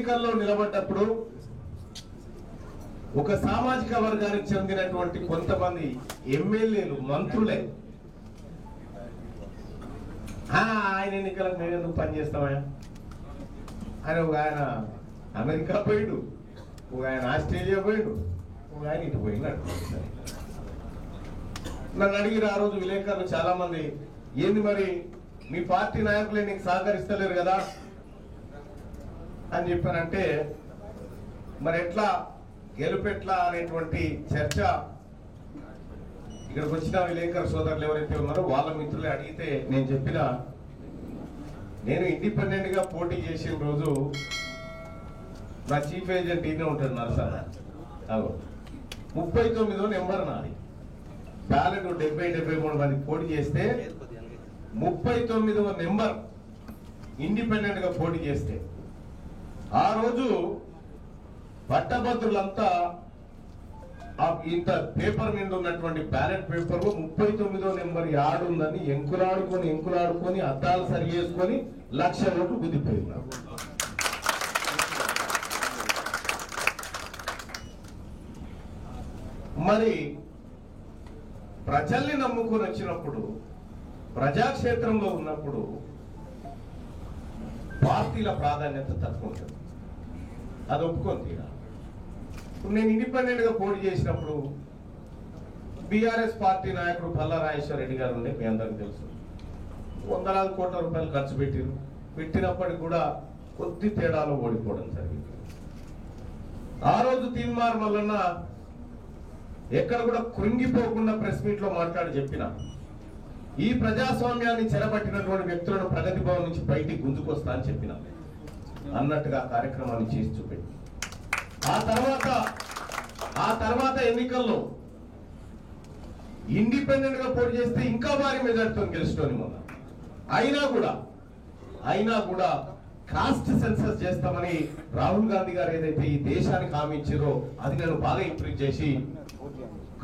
ఎన్నికల్లో నిలబడ్డప్పుడు ఒక సామాజిక వర్గానికి చెందినటువంటి కొంతమంది ఎమ్మెల్యేలు మంత్రులే ఆయన ఎన్నికలకు మేము ఎందుకు పనిచేస్తామా అని ఒక ఆయన అమెరికా పోయిండు, ఒక ఆయన ఆస్ట్రేలియా పోయిండు, ఒక ఆయన ఇటు పోయినాడు. నన్ను అడిగిన ఆ రోజు విలేకరులు చాలా మంది, ఏంది మరి మీ పార్టీ నాయకులే నీకు సహకరిస్తలేరు కదా అని చెప్పానంటే, మరి ఎట్లా గెలుపెట్లా అనేటువంటి చర్చ ఇక్కడికి వచ్చిన విలేకరు సోదరులు ఎవరైతే ఉన్నారో వాళ్ళ మిత్రులే అడిగితే నేను చెప్పిన, నేను ఇండిపెండెంట్ గా పోటీ చేసిన రోజు నా చీఫ్ ఏజెంట్ ఈయన ఉంటాడు నరసన్న, 39వ నెంబర్ నాది. బ్యాలెట్ 70-73 మంది పోటీ చేస్తే 39వ నెంబర్ ఇండిపెండెంట్ గా పోటీ చేస్తే ఆ రోజు పట్టభద్రులంతా ఇంత పేపర్ నిండు ఉన్నటువంటి బ్యాలెట్ పేపర్ 39వ నెంబర్ యాడుందని ఎంకులాడుకొని అద్దాలు సరి చేసుకొని 1,00,000 ఓట్లు గుద్దిపోయినారు. మరి ప్రజల్ని నమ్ముకొని వచ్చినప్పుడు, ప్రజాక్షేత్రంలో ఉన్నప్పుడు పార్టీల ప్రాధాన్యత తక్కువ ఉంటుంది, అది ఒప్పుకొని తీరా. నేను ఇండిపెండెంట్ గా పోటీ చేసినప్పుడు బీఆర్ఎస్ పార్టీ నాయకుడు పల్లా రాజేశ్వర రెడ్డి గారు ఉండే, మీ అందరికీ తెలుసు. వందలాది కోట్ల రూపాయలు ఖర్చు పెట్టినప్పటికీ కూడా కొద్ది తేడాలో ఓడిపోవడం జరిగింది. ఆ రోజు తీన్మార్ మల్లన్న ఎక్కడ కూడా కృంగిపోకుండా ప్రెస్ మీట్ లో మాట్లాడి చెప్పిన, ఈ ప్రజాస్వామ్యాన్ని చెరబట్టినటువంటి వ్యక్తులను ప్రగతి భవన్ నుంచి బయటికి గుంజుకొస్తా అని చెప్పిన అన్నట్టుగా కార్యక్రమాన్ని చేసి చూపెట్టి, ఆ తర్వాత ఎన్నికల్లో ఇండిపెండెంట్ గా పోటీ చేస్తే ఇంకా భారీ మెజార్టీతో గెలుచుకొని మొన్న అయినా కూడా కాస్ట్ సెన్సస్ చేస్తామని రాహుల్ గాంధీ గారు ఏదైతే ఈ దేశానికి హామీ ఇచ్చారో అది నేను బాగా ఇంప్రూవ్ చేసి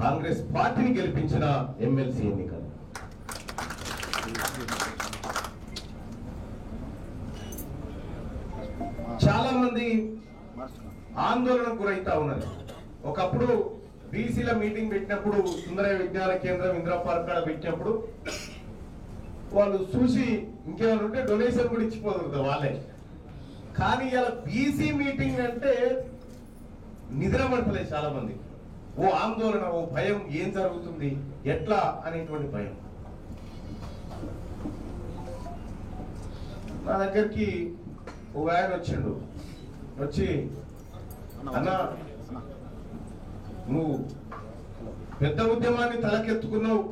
కాంగ్రెస్ పార్టీని గెలిపించిన ఎమ్మెల్సీ ఎన్నికలు. చాలా మంది ఆందోళనకు గురైతా ఉన్నారు. ఒకప్పుడు బీసీల మీటింగ్ పెట్టినప్పుడు, సుందరయ్య విజ్ఞాన కేంద్రం ఇందిరా పార్క్ కాడ పెట్టినప్పుడు వాళ్ళు చూసి ఇంకేమైనా ఉంటే డొనేషన్ కూడా ఇచ్చిపోతుంది వాళ్ళే. కానీ ఇలా బీసీ మీటింగ్ అంటే నిద్ర పడతలేదు చాలా మంది. ఓ ఆందోళన, ఓ భయం, ఏం జరుగుతుంది ఎట్లా అనేటువంటి భయం. నా దగ్గరికి ఒక ఆయన వచ్చి, అన్నా నువ్వు పెద్ద ఉద్యమాన్ని తలకెత్తుకున్నావు,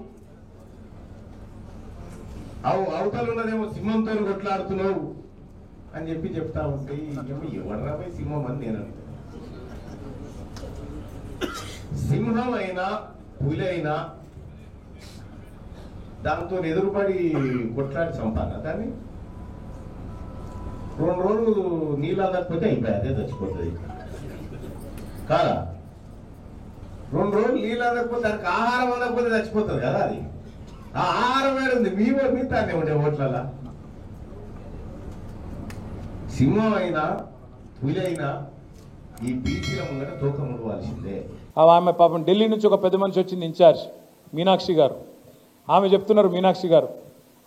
అవతల ఉన్నదేమో సింహంతో కొట్లాడుతున్నావు అని చెప్తా ఉంటే, ఎవడరా పోయి సింహం అని నేను అనుకున్నాను. సింహం అయినా పులి అయినా దాంతో ఎదురుపడి కొట్లాడి చంపాలి దాన్ని. 2 రోజులు నీళ్ళు అందకపోతే అయిపోయి అదే చచ్చిపోతుంది కాదా. 2 రోజులు నీళ్ళు అందకపోతే దానికి ఆహారం అందకపోతే చచ్చిపోతుంది కదా. అది ఆ ఆహారం వేడుంది, మీ తానే ఉండే ఓట్లలా. సింహం అయినా పులి అయినా ఈ బీసీల ముంగట తోక ముడవాల్సిందే. ఆమె పాపం ఢిల్లీ నుంచి ఒక పెద్ద మనిషి వచ్చింది, ఇన్ఛార్జ్ మీనాక్షి గారు. ఆమె చెప్తున్నారు, మీనాక్షి గారు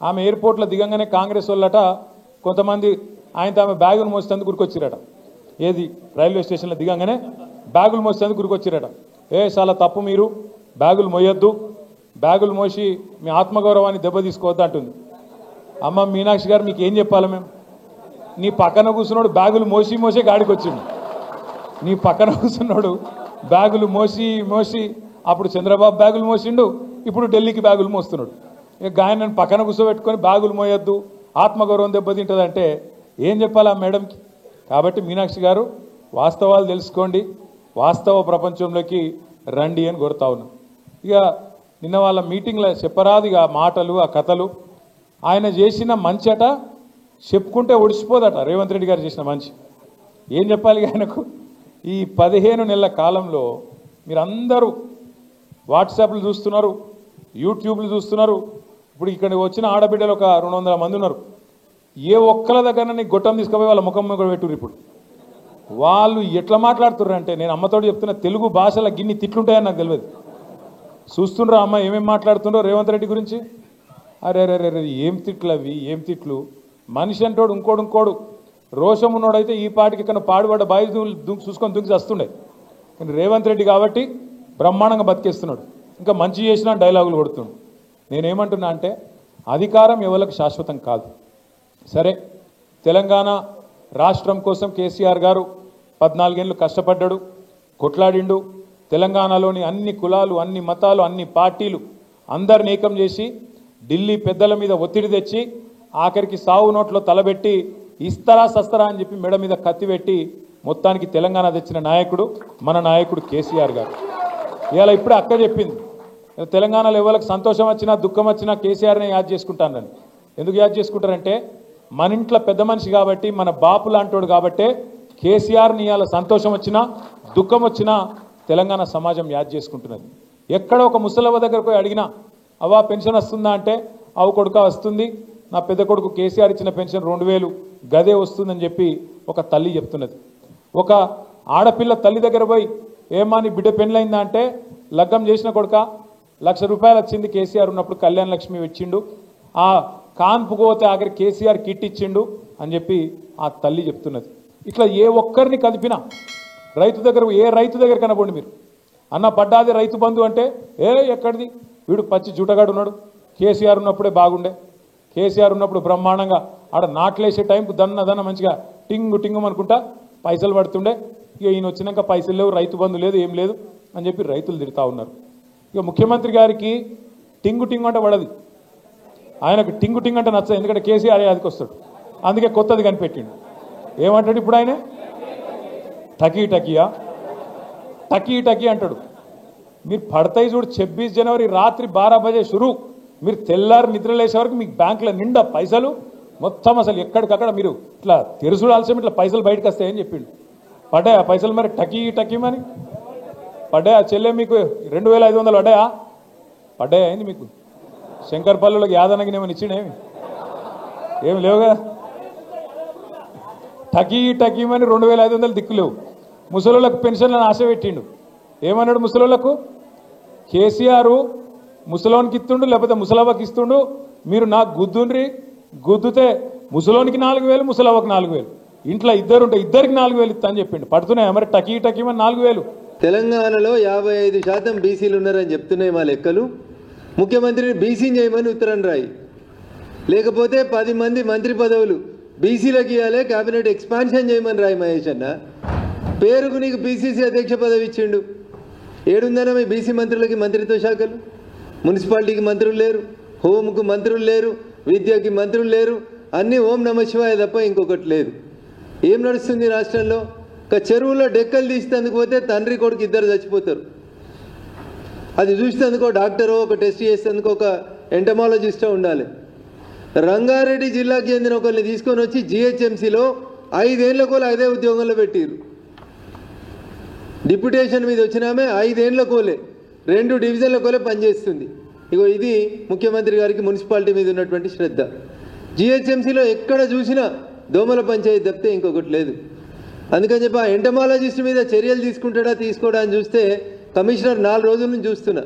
ఆమె ఎయిర్పోర్ట్లో దిగంగానే కాంగ్రెస్ వాళ్ళట కొంతమంది ఆయనతో ఆమె బ్యాగులు మోసేందుకు గురికొచ్చిరట. ఏది రైల్వే స్టేషన్లో దిగంగానే బ్యాగులు మోసేందుకు గురికొచ్చిరట. చాలా తప్పు, మీరు బ్యాగులు మోయొద్దు, బ్యాగులు మోసి మీ ఆత్మగౌరవాన్ని దెబ్బతీసుకోవద్దు అంటుంది. అమ్మ మీనాక్షి గారు మీకు ఏం చెప్పాలి మేము? నీ పక్కన కూర్చున్నాడు బ్యాగులు మోసే గాడికి వచ్చిండు. నీ పక్కన కూర్చున్నాడు బ్యాగులు మోసి అప్పుడు చంద్రబాబు బ్యాగులు మోసిండు, ఇప్పుడు ఢిల్లీకి బ్యాగులు మోస్తున్నాడు. ఇక గాయనని పక్కన కూర్చోబెట్టుకొని బ్యాగులు మోయొద్దు, ఆత్మగౌరవం దెబ్బతింటుందంటే ఏం చెప్పాలా మేడంకి? కాబట్టి మీనాక్షి గారు వాస్తవాలు తెలుసుకోండి, వాస్తవ ప్రపంచంలోకి రండి అని కోరుతా ఉన్నాం. ఇక నిన్న వాళ్ళ మీటింగ్లో చెప్పరాదిగా మాటలు, ఆ కథలు. ఆయన చేసిన మంచట చెప్పుకుంటే ఒడిసిపోదట. రేవంత్ రెడ్డి గారు చేసిన మంచి ఏం చెప్పాలి ఆయనకు? ఈ 15 నెలల కాలంలో మీరందరూ వాట్సాప్లు చూస్తున్నారు, యూట్యూబ్లు చూస్తున్నారు. ఇప్పుడు ఇక్కడ వచ్చిన ఆడబిడ్డలు ఒక 200 మంది ఉన్నారు. ఏ ఒక్కల దగ్గర నీకు గొట్టం తీసుకుపోయి వాళ్ళ ముఖం కూడా పెట్టురు. ఇప్పుడు వాళ్ళు ఎట్లా మాట్లాడుతుర్రు అంటే, నేను అమ్మతోడు చెప్తున్న తెలుగు భాషలో గిన్ని తిట్లుంటాయని నాకు తెలియదు. చూస్తుండ్రా అమ్మ ఏమేమి మాట్లాడుతుండ్రో రేవంత్ రెడ్డి గురించి. అరే రే రే ఏం తిట్లు అవి, ఏం తిట్లు. మనిషి అంటోడు ఇంకోడు రోషం ఉన్నోడైతే ఈ పాటికి ఇక్కడ పాడుబడ్డ బాయి చూసుకొని దుంకి వస్తుండే. కానీ రేవంత్ రెడ్డి కాబట్టి బ్రహ్మాండంగా బతికేస్తున్నాడు. ఇంకా మంచి చేసినా డైలాగులు కొడుతున్నాడు. నేనేమంటున్నా అంటే అధికారం ఎవరికి శాశ్వతం కాదు. సరే, తెలంగాణ రాష్ట్రం కోసం కేసీఆర్ గారు 14 ఏళ్ళు కష్టపడ్డాడు, కొట్లాడిండు. తెలంగాణలోని అన్ని కులాలు, అన్ని మతాలు, అన్ని పార్టీలు అందరిని ఏకం చేసి ఢిల్లీ పెద్దల మీద ఒత్తిడి తెచ్చి ఆఖరికి సావు నోట్లో తలబెట్టి ఇస్తరా సస్తరా అని చెప్పి మెడ మీద కత్తి పెట్టి మొత్తానికి తెలంగాణ తెచ్చిన నాయకుడు మన నాయకుడు కేసీఆర్ గారు. ఇవాళ ఇప్పుడే అక్క చెప్పింది, తెలంగాణలో ఎవరికి సంతోషం వచ్చినా దుఃఖం వచ్చినా కేసీఆర్నే యాద్ చేసుకుంటానని. ఎందుకు యాద్ చేసుకుంటారంటే మన ఇంట్లో పెద్ద మనిషి కాబట్టి, మన బాపు లాంటోడు కాబట్టే కేసీఆర్ని ఇవాళ సంతోషం వచ్చినా దుఃఖం వచ్చినా తెలంగాణ సమాజం యాద్ చేసుకుంటున్నది. ఎక్కడ ఒక ముసలవ్వ దగ్గరకు పోయి అడిగినా అవ్వా పెన్షన్ వస్తుందా అంటే అవు కొడుక వస్తుంది, నా పెద్ద కొడుకు కేసీఆర్ ఇచ్చిన పెన్షన్ 2000 గదే వస్తుందని చెప్పి ఒక తల్లి చెప్తున్నది. ఒక ఆడపిల్ల తల్లి దగ్గర పోయి ఏమా నీ బిడ్డ పెళ్ళైందా అంటే లగ్గం చేసిన కొడుక ₹1,00,000 వచ్చింది కేసీఆర్ ఉన్నప్పుడు, కళ్యాణ లక్ష్మి ఇచ్చిండు, ఆ కాన్పుకు పోతే ఆఖరి కేసీఆర్ కిట్ ఇచ్చిండు అని చెప్పి ఆ తల్లి చెప్తున్నది. ఇట్లా ఏ ఒక్కరిని కదిపినా రైతు దగ్గర, ఏ రైతు దగ్గర కనబడి మీరు అన్న పడ్డాది రైతు బంధు అంటే ఎక్కడిది, వీడు పచ్చి జూటగాడు ఉన్నాడు, కేసీఆర్ ఉన్నప్పుడే బాగుండే, కేసీఆర్ ఉన్నప్పుడు బ్రహ్మాండంగా ఆడ నాట్లేసే టైంకు దన్న మంచిగా టింగు టింగు అనుకుంటా పైసలు పడుతుండే, ఇక ఈయన వచ్చినాక పైసలు లేవు, రైతు బంధు లేదు, ఏం లేదు అని చెప్పి రైతులు తిడతా ఉన్నారు. ఇక ముఖ్యమంత్రి గారికి టింగు టింగు అంటే పడది, ఆయనకు టింగు టింగు అంటే నచ్చదు, ఎందుకంటే కేసీఆర్ యాదికి వస్తాడు, అందుకే కొత్తది కనిపెట్టిండు. ఏమంటాడు ఇప్పుడు ఆయన, టకీ టకీయా, టకీ టకీ అంటాడు. మీరు పడతాయి చూడు 26 జనవరి రాత్రి 12 బజే షురు, మీరు తెల్లారి నిద్రలేసే వరకు మీకు బ్యాంకులో నిండా పైసలు మొత్తం అసలు ఎక్కడికక్కడ మీరు ఇట్లా తెరుసుడాల్సిన ఇట్లా పైసలు బయటకు వస్తాయని చెప్పిండు. పడ్డాయా పైసలు మరి టకీ టకీమని పడ్డాయా చెల్లె మీకు 2500 పడ్డాయా? పడ్డాయా అయింది మీకు? శంకర్పల్లిలోకి యాదనగిని ఏమైనా ఇచ్చిండేమి? ఏమి లేవుగా. టకీమని 2500 దిక్కులేవు. ముసలోళ్ళకు పెన్షన్లను ఆశ పెట్టిండు. ఏమన్నాడు ముసలోళ్ళకు? కేసీఆర్ ముసలోనికి ఇస్తుండు, లేకపోతే ముసలవ్వకి ఇస్తుండు, మీరు నాకు గుద్దుండ్రి, గుద్దుతే ముసలోనికి 4000, ముసలవ్వకు 4000, ఇంట్లో ఇద్దరు ఉంటే ఇద్దరికి 4000 ఇస్తా అని చెప్పిండు. పడుతున్నాయా మరి టకీమని 4000? తెలంగాణలో 55% బీసీలు ఉన్నారని చెప్తున్నాయి మా లెక్కలు. ముఖ్యమంత్రిని బీసీని చేయమని ఉత్తరం రాయి, లేకపోతే 10 మంది మంత్రి పదవులు బీసీలకు ఇవ్వాలి, కేబినెట్ ఎక్స్పాన్షన్ చేయమని రాయి. మహేష్ అన్న పేరుకు నీకు బీసీసీ అధ్యక్ష పదవి ఇచ్చిండు, ఏడుందన్న మీ బీసీ మంత్రులకి మంత్రిత్వ శాఖలు? మున్సిపాలిటీకి మంత్రులు లేరు, హోంకు మంత్రులు లేరు, విద్యకి మంత్రులు లేరు, అన్నీ ఓం నమ శివాయ తప్ప ఇంకొకటి లేదు. ఏం నడుస్తుంది రాష్ట్రంలో? ఒక చెరువులో డెక్కలు తీసేందుకు పోతే తండ్రి కొడుకు ఇద్దరు చచ్చిపోతారు. అది చూసేందుకు డాక్టరో, ఒక టెస్ట్ చేసేందుకు ఒక ఎంటమాలజిస్టో ఉండాలి. రంగారెడ్డి జిల్లాకి చెందిన ఒకరిని తీసుకొని వచ్చి జిహెచ్ఎంసీలో 5 ఏళ్ల కోలు అదే ఉద్యోగంలో పెట్టిరు. డిప్యుటేషన్ మీద వచ్చినామే 5 ఏళ్ల కోలే 2 డివిజన్ల కోలే పనిచేస్తుంది. ఇగో ఇది ముఖ్యమంత్రి గారికి మున్సిపాలిటీ మీద ఉన్నటువంటి శ్రద్ధ. జిహెచ్ఎంసీలో ఎక్కడ చూసినా దోమల పంచాయతీ తప్పితే ఇంకొకటి లేదు. అందుకని చెప్పి ఆ ఎంటమాలజిస్ట్ మీద చర్యలు తీసుకుంటాడా తీసుకోడా అని చూస్తే కమిషనర్ 4 రోజుల నుంచి చూస్తున్నా,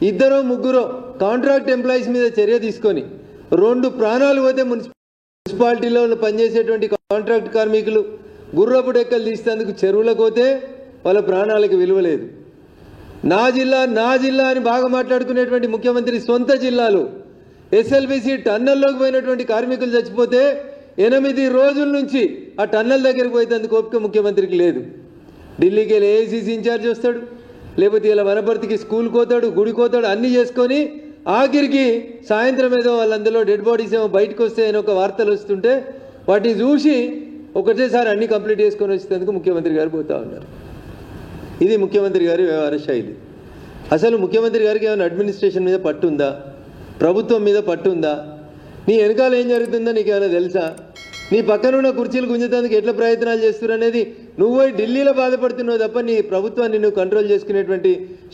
2-3 కాంట్రాక్ట్ ఎంప్లాయీస్ మీద చర్య తీసుకొని 2 ప్రాణాలు పోతే మున్సిపాలిటీలో పనిచేసేటువంటి కాంట్రాక్ట్ కార్మికులు గుర్రపు డెక్కలు తీసేందుకు చెరువులకు పోతే వాళ్ళ ప్రాణాలకు విలువ లేదు. నా జిల్లా అని బాగా మాట్లాడుకునేటువంటి ముఖ్యమంత్రి సొంత జిల్లాలో ఎస్ఎల్బీసీ టన్నల్లోకి పోయినటువంటి కార్మికులు చచ్చిపోతే 8 రోజుల నుంచి ఆ టన్నల్ దగ్గరికి పోయేందుకు ఓపిక ముఖ్యమంత్రికి లేదు. ఢిల్లీకి వెళ్ళి ఏఐసీసీ ఇన్ఛార్జ్ వస్తాడు, లేకపోతే ఇలా వనపర్తికి స్కూల్కి పోతాడు, గుడికి పోతాడు, అన్నీ చేసుకొని ఆఖరికి సాయంత్రం ఏదో వాళ్ళందరిలో డెడ్ బాడీస్ ఏమో బయటకు వస్తాయని ఒక వార్తలు వస్తుంటే వాటిని చూసి ఒకటేసారి అన్నీ కంప్లీట్ చేసుకొని వచ్చేందుకు ముఖ్యమంత్రి గారు పోతా ఉన్నారు. ఇది ముఖ్యమంత్రి గారి వ్యవహార శైలి. అసలు ముఖ్యమంత్రి గారికి ఏమైనా అడ్మినిస్ట్రేషన్ మీద పట్టుందా, ప్రభుత్వం మీద పట్టుందా? నీ వెనకాల ఏం జరుగుతుందో నీకు ఏమైనా తెలుసా? నీ పక్కనున్న కుర్చీలు గుంజేందుకు ఎట్లా ప్రయత్నాలు చేస్తున్నారు అనేది నువ్వు పోయి ఢిల్లీలో బాధపడుతున్నావు తప్ప నీ ప్రభుత్వాన్ని నువ్వు కంట్రోల్ చేసుకునేటువంటి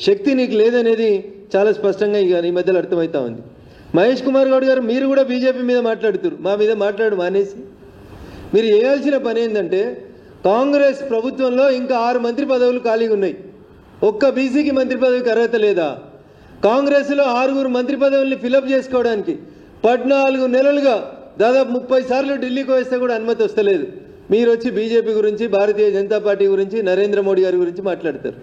శక్తి నీకు లేదనేది చాలా స్పష్టంగా ఇక ఈ మధ్యలో అర్థమవుతా ఉంది. మహేష్ కుమార్ గౌడ్ గారు మీరు కూడా బీజేపీ మీద మాట్లాడుతున్నారు, మా మీద మాట్లాడు మానేసి. మీరు చేయాల్సిన పని ఏంటంటే కాంగ్రెస్ ప్రభుత్వంలో ఇంకా 6 మంత్రి పదవులు ఖాళీగా ఉన్నాయి. ఒక్క బీసీకి మంత్రి పదవికి అర్హత లేదా? కాంగ్రెస్లో 6 మంత్రి పదవుల్ని ఫిలప్ చేసుకోవడానికి 14 నెలలుగా దాదాపు 30 సార్లు ఢిల్లీకి వస్తే కూడా అనుమతి వస్తలేదు. మీరు వచ్చి బీజేపీ గురించి, భారతీయ జనతా పార్టీ గురించి, నరేంద్ర మోడీ గారి గురించి మాట్లాడతారు.